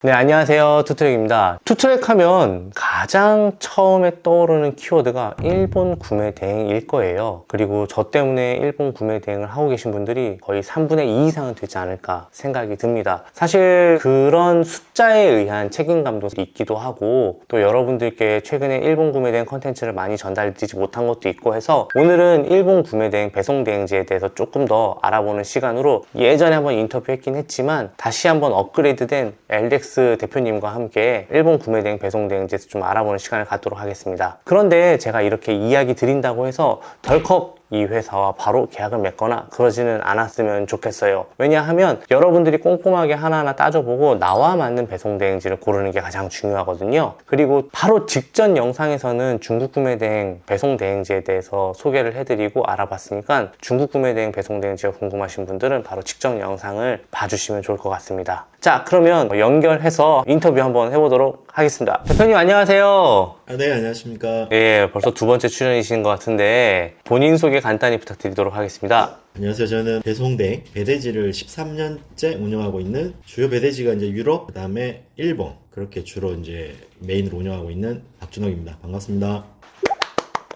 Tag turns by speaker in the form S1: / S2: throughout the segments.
S1: 네, 안녕하세요. 투트랙입니다. 투트랙 하면 가장 처음에 떠오르는 키워드가 일본 구매 대행일 거예요. 그리고 저 때문에 일본 구매 대행을 하고 계신 분들이 거의 3분의 2 이상은 되지 않을까 생각이 듭니다. 사실 그런 숫자에 의한 책임감도 있기도 하고, 또 여러분들께 최근에 일본 구매 대행 컨텐츠를 많이 전달드리지 못한 것도 있고 해서 오늘은 일본 구매 대행, 배송 대행지에 대해서 조금 더 알아보는 시간으로, 예전에 한번 인터뷰했긴 했지만 다시 한번 업그레이드된 LDX 대표님과 함께 일본 구매 대행, 배송 대행지에서 좀 알아보는 시간을 갖도록 하겠습니다. 그런데 제가 이렇게 이야기 드린다고 해서 덜컥 이 회사와 바로 계약을 맺거나 그러지는 않았으면 좋겠어요. 왜냐하면 여러분들이 꼼꼼하게 하나하나 따져보고 나와 맞는 배송 대행지를 고르는 게 가장 중요하거든요. 그리고 바로 직전 영상에서는 중국 구매 대행, 배송 대행지에 대해서 소개를 해드리고 알아봤으니까 중국 구매 대행, 배송 대행지가 궁금하신 분들은 바로 직전 영상을 봐주시면 좋을 것 같습니다. 자, 그러면 연결해서 인터뷰 한번 해보도록 하겠습니다. 대표님 안녕하세요.
S2: 네, 안녕하십니까.
S1: 예, 벌써 두 번째 출연이신 것 같은데 본인 소개 간단히 부탁드리도록 하겠습니다.
S2: 안녕하세요. 저는 배송대행 배대지를 13년째 운영하고 있는, 주요 배대지가 이제 유럽, 그 다음에 일본, 그렇게 주로 이제 메인으로 운영하고 있는 박준혁입니다. 반갑습니다.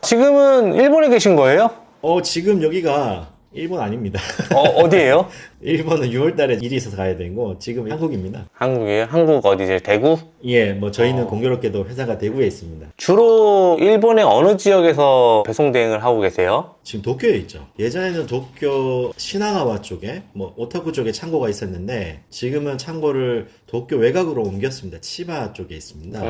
S1: 지금은 일본에 계신 거예요?
S2: 지금 여기가 일본 아닙니다.
S1: 어디예요?
S2: 일본은 6월 달에 일이 있어서 가야 되고, 지금 한국입니다.
S1: 한국이에요? 한국 어디죠? 대구?
S2: 예, 저희는 공교롭게도 회사가 대구에 있습니다.
S1: 주로 일본의 어느 지역에서 배송 대행을 하고 계세요?
S2: 지금 도쿄에 있죠. 예전에는 도쿄 시나가와 쪽에 오타쿠 쪽에 창고가 있었는데, 지금은 창고를 도쿄 외곽으로 옮겼습니다. 치바 쪽에 있습니다.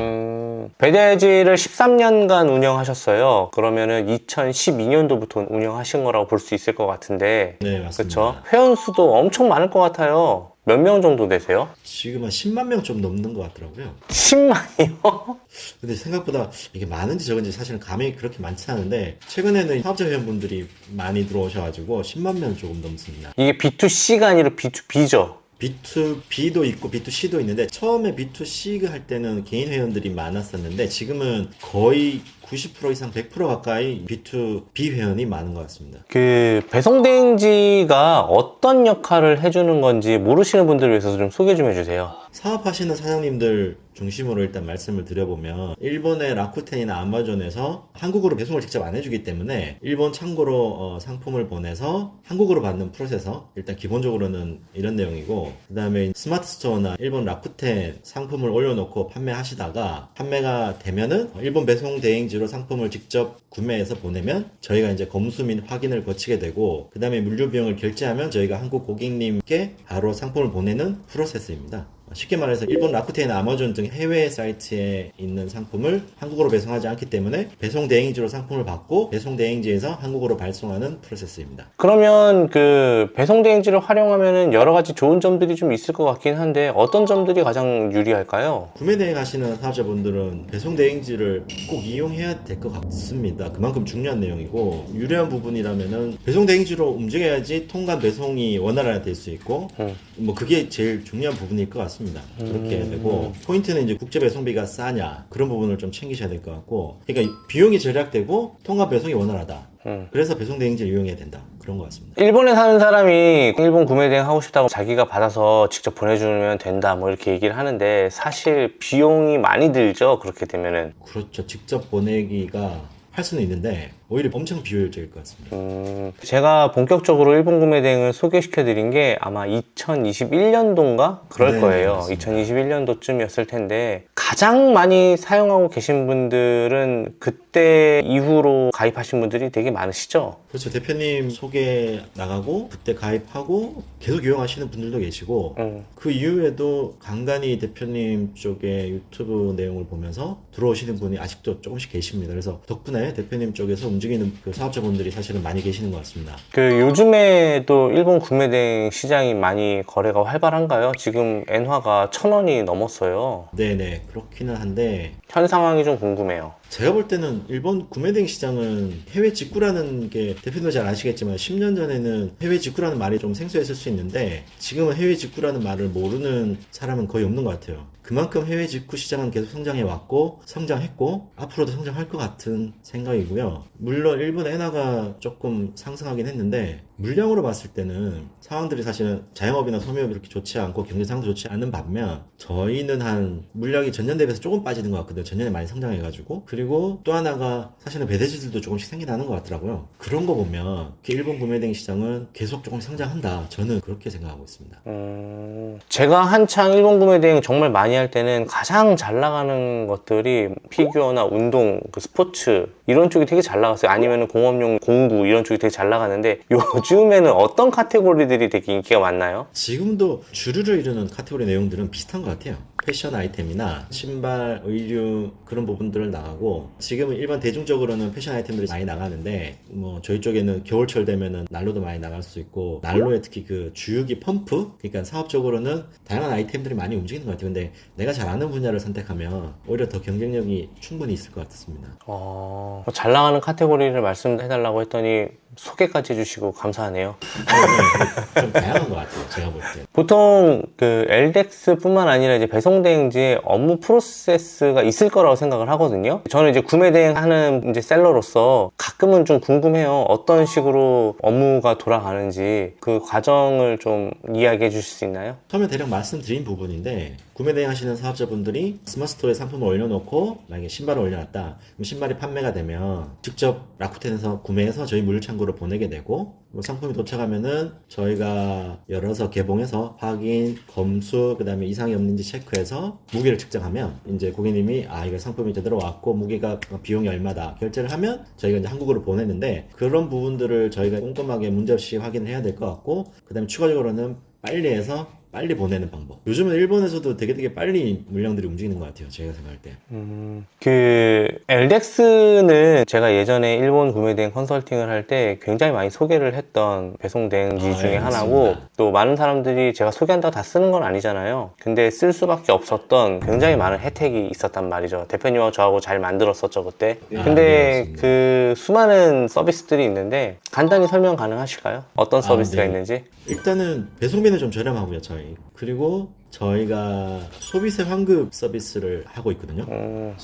S1: 배대지를 13년간 운영하셨어요. 그러면은 2012년도부터 운영하신 거라고 볼 수 있을 것 같은데.
S2: 네, 맞습니다.
S1: 그렇죠? 회원 수도 엄청 많을 것 같아요. 몇 명 정도 되세요?
S2: 지금 한 10만 명 좀 넘는 것 같더라고요.
S1: 10만이요?
S2: 근데 생각보다 이게 많은지 적은지 사실은 감이 그렇게 많지 않은데, 최근에는 사업자 회원분들이 많이 들어오셔가지고 10만 명 조금 넘습니다.
S1: 이게 B2C가 아니라 B2B죠?
S2: B2B도 있고 B2C도 있는데, 처음에 B2C 할 때는 개인 회원들이 많았었는데, 지금은 거의 90% 이상 100% 가까이 B2B 회원이 많은 것 같습니다.
S1: 그 배송 대행지가 어떤 역할을 해주는 건지 모르시는 분들을 위해서 좀 소개 좀 해주세요.
S2: 사업하시는 사장님들 중심으로 일단 말씀을 드려보면, 일본의 라쿠텐이나 아마존에서 한국으로 배송을 직접 안 해주기 때문에 일본 창고로 상품을 보내서 한국으로 받는 프로세서, 일단 기본적으로는 이런 내용이고, 그 다음에 스마트 스토어나 일본 라쿠텐 상품을 올려놓고 판매하시다가 판매가 되면은 일본 배송 대행지로 상품을 직접 구매해서 보내면 저희가 이제 검수 및 확인을 거치게 되고, 그 다음에 물류 비용을 결제하면 저희가 한국 고객님께 바로 상품을 보내는 프로세스입니다. 쉽게 말해서 일본 라쿠텐이나 아마존 등 해외 사이트에 있는 상품을 한국으로 배송하지 않기 때문에 배송 대행지로 상품을 받고 배송 대행지에서 한국으로 발송하는 프로세스입니다.
S1: 그러면 그 배송 대행지를 활용하면은 여러 가지 좋은 점들이 좀 있을 것 같긴 한데 어떤 점들이 가장 유리할까요?
S2: 구매 대행 하시는 사업자분들은 배송 대행지를 꼭 이용해야 될 것 같습니다. 그만큼 중요한 내용이고, 유리한 부분이라면은 배송 대행지로 움직여야지 통관 배송이 원활하게 될 수 있고, 그게 제일 중요한 부분일 것 같습니다. 그렇게 해야 되고, 포인트는 이제 국제 배송비가 싸냐, 그런 부분을 좀 챙기셔야 될 것 같고, 그러니까 비용이 절약되고 통관 배송이 원활하다. 그래서 배송 대행지를 이용해야 된다, 그런 것 같습니다.
S1: 일본에 사는 사람이 일본 구매 대행 하고 싶다고 자기가 받아서 직접 보내주면 된다 뭐 이렇게 얘기를 하는데, 사실 비용이 많이 들죠, 그렇게 되면은.
S2: 그렇죠. 직접 보내기가 할 수는 있는데 오히려 엄청 비효율적일 것 같습니다.
S1: 제가 본격적으로 일본 구매 대행을 소개시켜드린 게 아마 2021년도인가? 그럴
S2: 네,
S1: 거예요.
S2: 맞습니다.
S1: 2021년도쯤이었을 텐데, 가장 많이 사용하고 계신 분들은 그때 이후로 가입하신 분들이 되게 많으시죠?
S2: 그렇죠. 대표님 소개 나가고 그때 가입하고 계속 이용하시는 분들도 계시고, 그 이후에도 간간히 대표님 쪽에 유튜브 내용을 보면서 들어오시는 분이 아직도 조금씩 계십니다. 그래서 덕분에 대표님 쪽에서 움직이는 그 사업자분들이 사실은 많이 계시는 것 같습니다.
S1: 그 요즘에 또 일본 구매 대행 시장이 많이 거래가 활발한가요? 지금 엔화가 1,000원이 넘었어요.
S2: 네네, 그렇기는 한데
S1: 현 상황이 좀 궁금해요.
S2: 제가 볼 때는 일본 구매대행 시장은 해외 직구라는 게, 대표님도 잘 아시겠지만 10년 전에는 해외 직구라는 말이 좀 생소했을 수 있는데, 지금은 해외 직구라는 말을 모르는 사람은 거의 없는 것 같아요. 그만큼 해외 직구 시장은 계속 성장해 왔고 성장했고 앞으로도 성장할 것 같은 생각이고요. 물론 일본 엔화가 조금 상승하긴 했는데 물량으로 봤을 때는 상황들이 사실은 자영업이나 소매업이 그렇게 좋지 않고 경제 상황도 좋지 않은 반면 저희는 한 물량이 전년 대비해서 조금 빠지는 것 같거든요. 전년에 많이 성장해가지고. 그리고 또 하나가 사실은 배대지들도 조금씩 생겨나는 것 같더라고요. 그런 거 보면 일본 구매대행 시장은 계속 조금 성장한다. 저는 그렇게 생각하고 있습니다.
S1: 제가 한창 일본 구매 대행 정말 많이 할 때는 가장 잘 나가는 것들이 피규어나 운동, 그 스포츠 이런 쪽이 되게 잘 나갔어요. 아니면 공업용 공구 이런 쪽이 되게 잘 나가는데 요즘에는 어떤 카테고리들이 되게 인기가 많나요?
S2: 지금도 주류를 이루는 카테고리 내용들은 비슷한 것 같아요. 패션 아이템이나 신발, 의류 그런 부분들을 나가고 지금은 일반 대중적으로는 패션 아이템들이 많이 나가는데 뭐 저희 쪽에는 겨울철 되면은 난로도 많이 나갈 수 있고 난로에 특히 그 주유기 펌프 그러니까 사업적으로는 다양한 아이템들이 많이 움직이는 것 같아요. 근데 내가 잘 아는 분야를 선택하면 오히려 더 경쟁력이 충분히 있을 것 같습니다.
S1: 잘 나가는 카테고리를 말씀해달라고 했더니 소개까지 해주시고 감사하네요.
S2: 좀 다양한 것 같아요. 제가 볼 때.
S1: 보통 그 엘덱스뿐만 아니라 이제 배송 대행지에 업무 프로세스가 있을 거라고 생각을 하거든요. 저는 이제 구매 대행하는 이제 셀러로서 가끔은 좀 궁금해요. 어떤 식으로 업무가 돌아가는지 그 과정을 좀 이야기해 주실 수 있나요?
S2: 처음에 대략 말씀드린 부분인데 구매 대행 하시는 사업자분들이 스마트스토어에 상품을 올려놓고 만약에 신발을 올려놨다. 그럼 신발이 판매가 되면 직접 라쿠텐에서 구매해서 저희 물류창고로 보내게 되고 뭐 상품이 도착하면은 저희가 열어서 개봉해서 확인, 검수, 그 다음에 이상이 없는지 체크해서 무게를 측정하면 이제 고객님이 이거 상품이 제대로 왔고 무게가 비용이 얼마다 결제를 하면 저희가 이제 한국으로 보내는데 그런 부분들을 저희가 꼼꼼하게 문제없이 확인을 해야 될 것 같고 그 다음에 추가적으로는 빨리 해서 빨리 보내는 방법. 요즘은 일본에서도 되게 빨리 물량들이 움직이는 것 같아요. 제가 생각할 때.
S1: 그 엘덱스는 제가 예전에 일본 구매 대행 컨설팅을 할 때 굉장히 많이 소개를 했던 배송 대행지 중에 하나고
S2: 맞습니다.
S1: 또 많은 사람들이 제가 소개한다고 다 쓰는 건 아니잖아요. 근데 쓸 수밖에 없었던 굉장히 많은 혜택이 있었단 말이죠. 대표님하고 저하고 잘 만들었었죠 그때. 근데
S2: 네, 맞습니다.
S1: 그 수많은 서비스들이 있는데 간단히 설명 가능하실까요? 어떤 서비스가
S2: 네.
S1: 있는지?
S2: 일단은 배송비는 좀 저렴하고요, 저희. 그리고 저희가 소비세 환급 서비스를 하고 있거든요.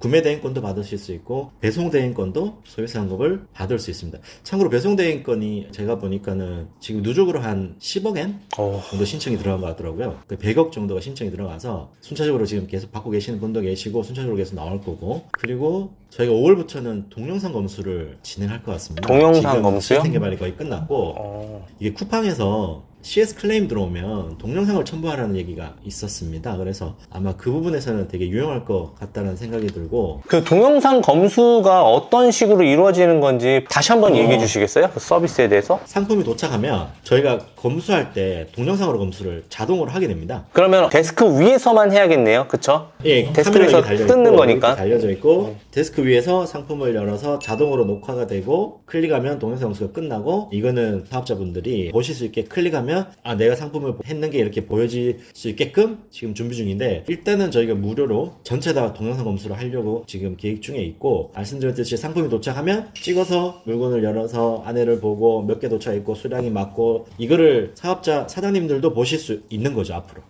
S2: 구매 대행권도 받으실 수 있고 배송 대행권도 소비세 환급을 받을 수 있습니다. 참고로 배송 대행권이 제가 보니까는 지금 누적으로 한 10억엔 정도 신청이 들어간 것 같더라고요. 100억 정도가 신청이 들어가서 순차적으로 지금 계속 받고 계시는 분도 계시고 순차적으로 계속 나올 거고 그리고 저희가 5월부터는 동영상 검수를 진행할 것 같습니다.
S1: 동영상
S2: 지금
S1: 검수요?
S2: 시스템 개발이 거의 끝났고 이게 쿠팡에서 CS 클레임 들어오면 동영상을 첨부하라는 얘기가 있었습니다. 그래서 아마 그 부분에서는 되게 유용할 것 같다는 생각이 들고
S1: 그 동영상 검수가 어떤 식으로 이루어지는 건지 다시 한번 얘기해 주시겠어요? 그 서비스에 대해서?
S2: 상품이 도착하면 저희가 검수할 때 동영상으로 검수를 자동으로 하게 됩니다.
S1: 그러면 데스크 위에서만 해야겠네요. 그쵸?
S2: 예,
S1: 데스크에서
S2: 카메라가 달려
S1: 뜯는
S2: 있고,
S1: 거니까.
S2: 이렇게 달려져 있고 데스크 위에서 상품을 열어서 자동으로 녹화가 되고 클릭하면 동영상 검수가 끝나고 이거는 사업자분들이 보실 수 있게 클릭하면 내가 상품을 했는 게 이렇게 보여질 수 있게끔 지금 준비 중인데 일단은 저희가 무료로 전체 다 동영상 검수를 하려고 지금 계획 중에 있고 말씀드렸듯이 상품이 도착하면 찍어서 물건을 열어서 안에를 보고 몇 개 도착했고 수량이 맞고 이거를 사업자 사장님들도 보실 수 있는 거죠 앞으로.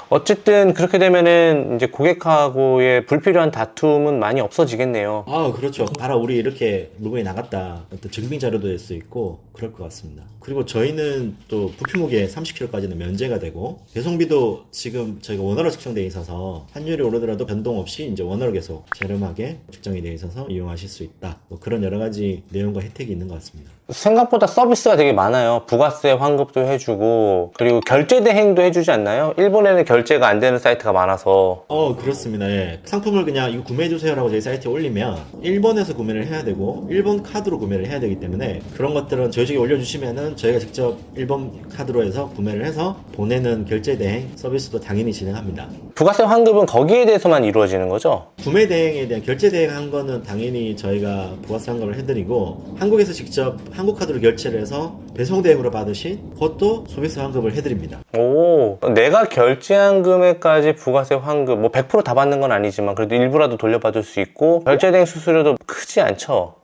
S1: 어쨌든 그렇게 되면은 이제 고객하고의 불필요한 다툼은 많이 없어지겠네요.
S2: 그렇죠. 봐라 우리 이렇게 물건이 나갔다 어떤 증빙 자료도 될 수 있고 그럴 것 같습니다. 그리고 저희는 또 부피 무게 30kg까지는 면제가 되고 배송비도 지금 저희가 원화로 측정되어 있어서 환율이 오르더라도 변동 없이 이제 원화로 계속 저렴하게 측정이 되어 있어서 이용하실 수 있다. 뭐 그런 여러 가지 내용과 혜택이 있는 것 같습니다.
S1: 생각보다 서비스가 되게 많아요. 부가세 환급도 해주고 그리고 결제 대행도 해주지 않나요? 일본에는 결제가 안 되는 사이트가 많아서.
S2: 그렇습니다. 예. 상품을 그냥 이거 구매해주세요라고 저희 사이트에 올리면 일본에서 구매를 해야 되고 일본 카드로 구매를 해야 되기 때문에 그런 것들은 저희 쪽에 올려주시면은 저희가 직접 일본 카드로 해서 구매를 해서 보내는 결제 대행 서비스도 당연히 진행합니다.
S1: 부가세 환급은 거기에 대해서만 이루어지는 거죠?
S2: 구매 대행에 대한 결제 대행 한 거는 당연히 저희가 부가세 환급을 해드리고 한국에서 직접 한국 카드로 결제를 해서 배송 대행으로 받으신 그것도 소비세 환급을 해드립니다.
S1: 오, 내가 결제한 금액까지 부가세 환급, 뭐 100% 다 받는 건 아니지만 그래도 일부라도 돌려받을 수 있고 결제 대행 수수료도 크지 않죠?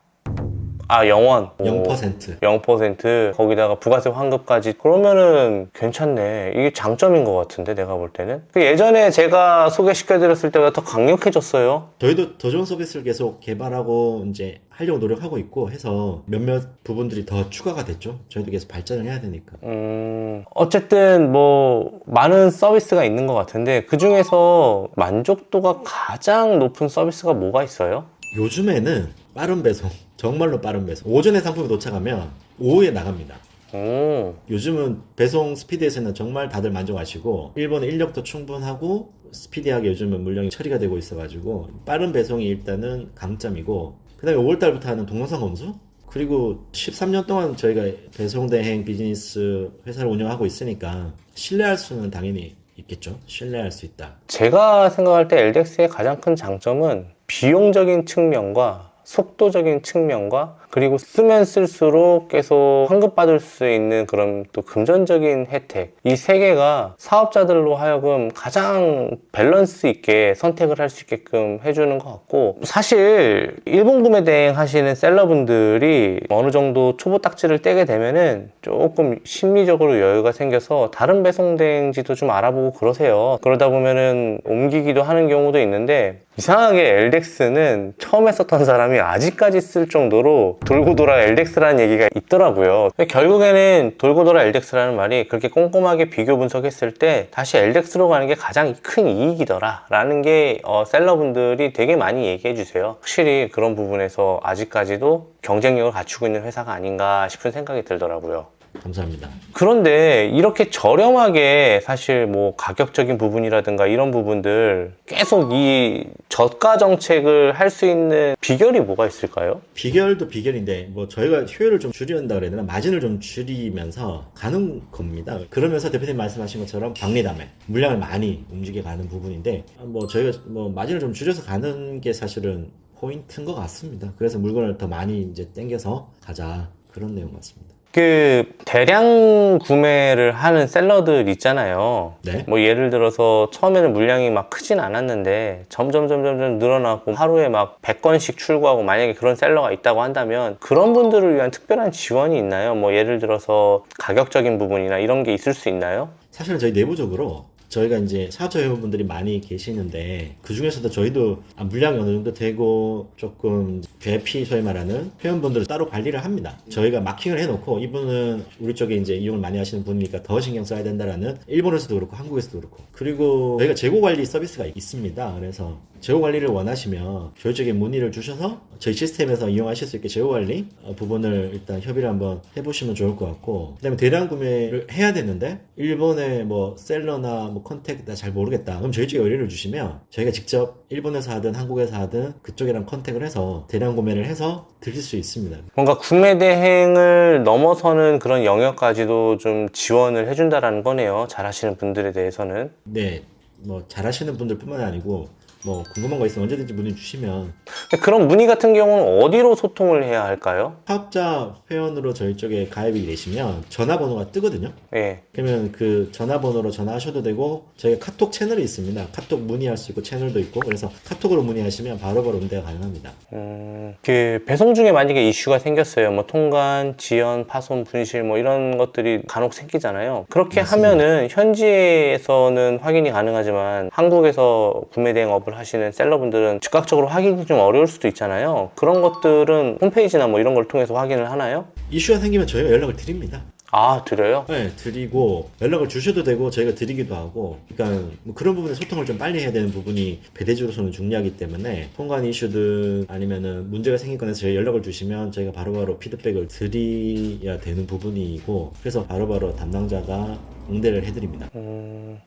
S1: 영원.
S2: 0%.
S1: 0% 거기다가 부가세 환급까지 그러면은 괜찮네. 이게 장점인 것 같은데 내가 볼 때는 예전에 제가 소개시켜드렸을 때보다 더 강력해졌어요.
S2: 저희도 더 좋은 서비스를 계속 개발하고 이제 하려고 노력하고 있고 해서 몇몇 부분들이 더 추가가 됐죠. 저희도 계속 발전을 해야 되니까.
S1: 어쨌든 뭐 많은 서비스가 있는 것 같은데 그 중에서 만족도가 가장 높은 서비스가 뭐가 있어요?
S2: 요즘에는 빠른 배송, 정말로 빠른 배송. 오전에 상품이 도착하면 오후에 나갑니다. 요즘은 배송 스피드에서는 정말 다들 만족하시고 일본의 인력도 충분하고 스피디하게 요즘은 물량이 처리가 되고 있어가지고 빠른 배송이 일단은 강점이고, 그 다음에 5월달부터 하는 동영상 검수, 그리고 13년 동안 저희가 배송대행 비즈니스 회사를 운영하고 있으니까 신뢰할 수는 당연히 있겠죠. 신뢰할 수 있다.
S1: 제가 생각할 때 LDX의 가장 큰 장점은 비용적인 측면과 속도적인 측면과 그리고 쓰면 쓸수록 계속 환급받을 수 있는 그런 또 금전적인 혜택, 이 세 개가 사업자들로 하여금 가장 밸런스 있게 선택을 할 수 있게끔 해주는 것 같고, 사실 일본 구매 대행 하시는 셀러분들이 어느 정도 초보 딱지를 떼게 되면은 조금 심리적으로 여유가 생겨서 다른 배송 대행지도 좀 알아보고 그러세요. 그러다 보면은 옮기기도 하는 경우도 있는데, 이상하게 LDX는 처음에 썼던 사람이 아직까지 쓸 정도로 돌고 돌아 LDX라는 얘기가 있더라고요. 결국에는 돌고 돌아 LDX라는 말이 그렇게 꼼꼼하게 비교 분석했을 때 다시 LDX로 가는 게 가장 큰 이익이더라 라는 게 셀러분들이 되게 많이 얘기해 주세요. 확실히 그런 부분에서 아직까지도 경쟁력을 갖추고 있는 회사가 아닌가 싶은 생각이 들더라고요.
S2: 감사합니다.
S1: 그런데 이렇게 저렴하게 사실 뭐 가격적인 부분이라든가 이런 부분들 계속 이 저가 정책을 할 수 있는 비결이 뭐가 있을까요?
S2: 비결도 비결인데 뭐 저희가 효율을 좀 줄여야 그래야 되나, 마진을 좀 줄이면서 가는 겁니다. 그러면서 대표님 말씀하신 것처럼 박리담에 물량을 많이 움직여 가는 부분인데, 뭐 저희가 뭐 마진을 좀 줄여서 가는 게 사실은 포인트인 것 같습니다. 그래서 물건을 더 많이 이제 땡겨서 가자, 그런 내용 같습니다.
S1: 그 대량 구매를 하는 셀러들 있잖아요.
S2: 네.
S1: 뭐 예를 들어서 처음에는 물량이 막 크진 않았는데 점점 늘어나고 하루에 막 100건씩 출고하고, 만약에 그런 셀러가 있다고 한다면 그런 분들을 위한 특별한 지원이 있나요? 뭐 예를 들어서 가격적인 부분이나 이런 게 있을 수 있나요?
S2: 사실은 저희 내부적으로 저희가 이제 사업자 회원분들이 많이 계시는데, 그 중에서도 저희도 물량이 어느 정도 되고 조금 VIP, 소위 말하는 회원분들을 따로 관리를 합니다. 저희가 마킹을 해놓고 이분은 우리 쪽에 이제 이용을 많이 하시는 분이니까 더 신경 써야 된다라는, 일본에서도 그렇고 한국에서도 그렇고. 그리고 저희가 재고 관리 서비스가 있습니다. 그래서 재고 관리를 원하시면 저희 쪽에 문의를 주셔서 저희 시스템에서 이용하실 수 있게 재고 관리 부분을 일단 협의를 한번 해보시면 좋을 것 같고, 그 다음에 대량 구매를 해야 되는데 일본의 뭐 셀러나 뭐 컨택 나 잘 모르겠다, 그럼 저희 쪽에 의뢰를 주시면 저희가 직접 일본에서 하든 한국에서 하든 그쪽이랑 컨택을 해서 대량 구매를 해서 드릴 수 있습니다.
S1: 뭔가 구매 대행을 넘어서는 그런 영역까지도 좀 지원을 해준다라는 거네요. 잘하시는 분들에 대해서는.
S2: 네, 뭐 잘하시는 분들 뿐만 아니고 뭐 궁금한 거 있으면 언제든지 문의 주시면.
S1: 그런 문의 같은 경우는 어디로 소통을 해야 할까요?
S2: 사업자 회원으로 저희 쪽에 가입이 되시면 전화번호가 뜨거든요.
S1: 예.
S2: 그러면 그 전화번호로 전화하셔도 되고, 저희가 카톡 채널이 있습니다. 카톡 문의할 수 있고 채널도 있고, 그래서 카톡으로 문의하시면 바로바로 응대가 가능합니다.
S1: 그 배송 중에 만약에 이슈가 생겼어요. 뭐 통관, 지연, 파손, 분실 뭐 이런 것들이 간혹 생기잖아요. 그렇게
S2: 맞습니다.
S1: 하면은 현지에서는 확인이 가능하지만 한국에서 구매 대행업을 하시는 셀러분들은 즉각적으로 확인이 좀 어려울 수도 있잖아요. 그런 것들은 홈페이지나 뭐 이런 걸 통해서 확인을 하나요?
S2: 이슈가 생기면 저희가 연락을 드립니다.
S1: 아, 드려요?
S2: 네, 드리고 연락을 주셔도 되고 저희가 드리기도 하고, 그러니까 뭐 그런 부분에 소통을 좀 빨리 해야 되는 부분이 배대주로서는 중요하기 때문에 통관 이슈든 아니면은 문제가 생긴 건에서 저희 연락을 주시면 저희가 바로바로 피드백을 드려야 되는 부분이고, 그래서 바로바로 담당자가 응대를 해드립니다.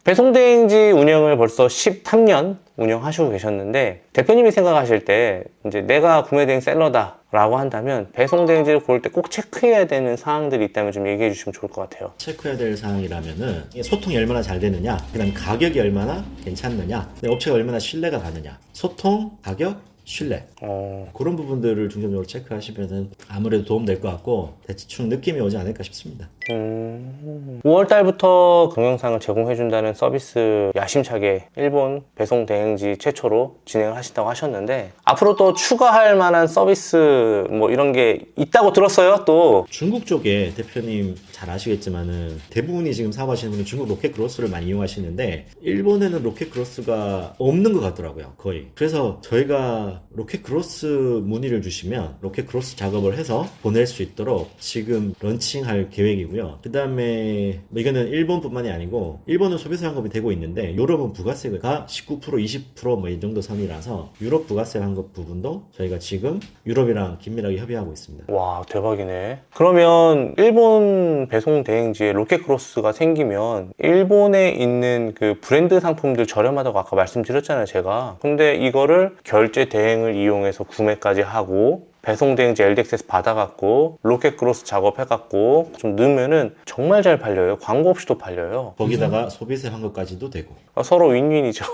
S1: 배송대행지 운영을 벌써 13년 운영하시고 계셨는데, 대표님이 생각하실 때 이제 내가 구매대행 셀러다 라고 한다면 배송대행지를 고를 때 꼭 체크해야 되는 사항들이 있다면 좀 얘기해 주시면 좋을 것 같아요.
S2: 체크해야 될 사항이라면은 소통이 얼마나 잘 되느냐, 그다음 가격이 얼마나 괜찮느냐, 업체가 얼마나 신뢰가 가느냐, 소통, 가격, 신뢰
S1: 어,
S2: 그런 부분들을 중점적으로 체크하시면은 아무래도 도움될 것 같고 대충 느낌이 오지 않을까 싶습니다.
S1: 5월 달부터 동영상을 제공해준다는 서비스 야심차게 일본 배송 대행지 최초로 진행을 하신다고 하셨는데 앞으로 또 추가할 만한 서비스 뭐 이런 게 있다고 들었어요. 또
S2: 중국 쪽에 대표님 잘 아시겠지만은 대부분이 지금 사업하시는 분이 중국 로켓크로스를 많이 이용하시는데 일본에는 로켓크로스가 없는 것 같더라고요, 거의. 그래서 저희가 로켓크로스 문의를 주시면 로켓크로스 작업을 해서 보낼 수 있도록 지금 런칭할 계획이고요. 그 다음에 뭐 이거는 일본뿐만이 아니고 일본은 소비세 환급이 되고 있는데 유럽은 부가세가 19% 20% 뭐 이 정도 선이라서 유럽 부가세 환급 부분도 저희가 지금 유럽이랑 긴밀하게 협의하고 있습니다.
S1: 와 대박이네. 그러면 일본 배송 대행지에 로켓크로스가 생기면 일본에 있는 그 브랜드 상품들 저렴하다고 아까 말씀드렸잖아요, 제가. 근데 이거를 결제 대행을 이용해서 구매까지 하고 배송 대행지 LDX에서 받아갖고 로켓크로스 작업해갖고 좀 넣으면은 정말 잘 팔려요. 광고 없이도 팔려요.
S2: 거기다가 소비세 환급까지도 되고.
S1: 서로 윈윈이죠.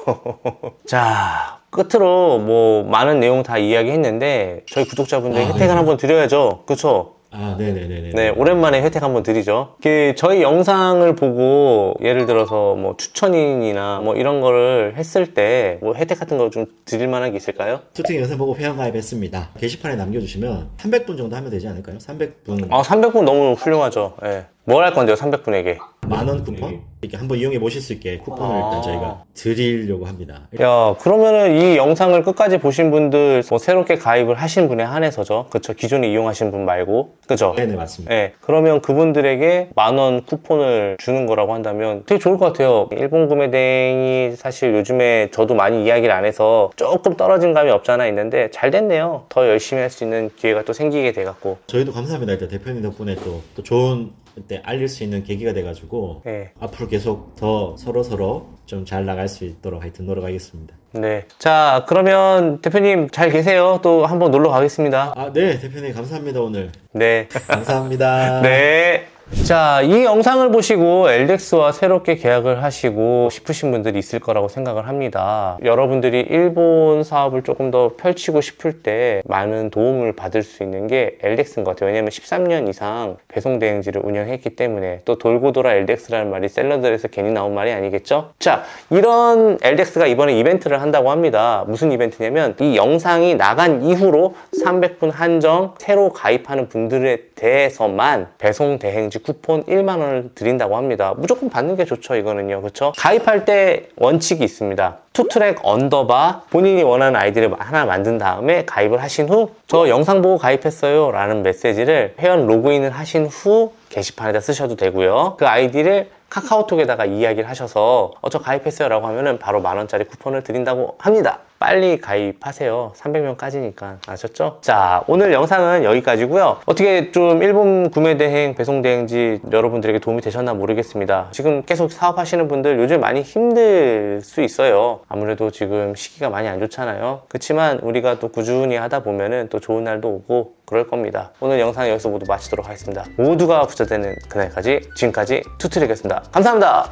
S1: 자, 끝으로 뭐 많은 내용 다 이야기했는데 저희 구독자분들 혜택을
S2: 네네.
S1: 한번 드려야죠. 그쵸?
S2: 아, 네네네네.
S1: 네, 오랜만에 혜택 한번 드리죠. 저희 영상을 보고 예를 들어서 뭐 추천인이나 뭐 이런 거를 했을 때 뭐 혜택 같은 거 좀 드릴 만한 게 있을까요?
S2: 투팅 영상 보고 회원가입했습니다. 게시판에 남겨주시면 300분 정도 하면 되지 않을까요? 300분.
S1: 아, 300분 너무 훌륭하죠. 예. 뭘 할 건데요, 300분에게?
S2: 만원 쿠폰? 이렇게 한번 이용해 보실 수 있게 쿠폰을 일단 저희가 드리려고 합니다.
S1: 야, 그러면은 이 영상을 끝까지 보신 분들, 뭐 새롭게 가입을 하신 분에 한해서죠. 그쵸? 기존에 이용하신 분 말고. 그죠?
S2: 네네, 맞습니다.
S1: 네, 그러면 그분들에게 10,000원 쿠폰을 주는 거라고 한다면 되게 좋을 것 같아요. 일본 구매 대행이 사실 요즘에 저도 많이 이야기를 안 해서 조금 떨어진 감이 없잖아 있는데 잘 됐네요. 더 열심히 할 수 있는 기회가 또 생기게 돼갖고.
S2: 저희도 감사합니다. 일단 대표님 덕분에 또 좋은 때 알릴 수 있는 계기가 돼가지고
S1: 네.
S2: 앞으로 계속 더 서로 좀 잘 나갈 수 있도록 하여튼 노력하겠습니다.
S1: 네. 자, 그러면 대표님 잘 계세요. 또 한번 놀러 가겠습니다.
S2: 아, 네, 대표님 감사합니다 오늘.
S1: 네.
S2: 감사합니다.
S1: 네. 자, 이 영상을 보시고 LDX와 새롭게 계약을 하시고 싶으신 분들이 있을 거라고 생각을 합니다. 여러분들이 일본 사업을 조금 더 펼치고 싶을 때 많은 도움을 받을 수 있는 게 LDX인 것 같아요. 왜냐면 13년 이상 배송 대행지를 운영했기 때문에 또 돌고 돌아 LDX라는 말이 샐러드에서 괜히 나온 말이 아니겠죠? 자, 이런 LDX가 이번에 이벤트를 한다고 합니다. 무슨 이벤트냐면 이 영상이 나간 이후로 300분 한정 새로 가입하는 분들에 대해서만 배송 대행지 쿠폰 1만 원을 드린다고 합니다. 무조건 받는 게 좋죠, 이거는요. 그렇죠? 가입할 때 원칙이 있습니다. 투트랙 언더바 본인이 원하는 아이디를 하나 만든 다음에 가입을 하신 후 저 영상 보고 가입했어요 라는 메시지를 회원 로그인을 하신 후 게시판에다 쓰셔도 되고요. 그 아이디를 카카오톡에다가 이야기를 하셔서 저 가입했어요 라고 하면은 바로 10,000원짜리 쿠폰을 드린다고 합니다. 빨리 가입하세요. 300명까지니까. 아셨죠? 자, 오늘 영상은 여기까지고요. 어떻게 좀 일본 구매 대행, 배송 대행지 여러분들에게 도움이 되셨나 모르겠습니다. 지금 계속 사업하시는 분들 요즘 많이 힘들 수 있어요. 아무래도 지금 시기가 많이 안 좋잖아요. 그렇지만 우리가 또 꾸준히 하다 보면은 또 좋은 날도 오고 그럴 겁니다. 오늘 영상 여기서 모두 마치도록 하겠습니다. 모두가 부자 되는 그날까지 지금까지 투트랙이었습니다. 감사합니다.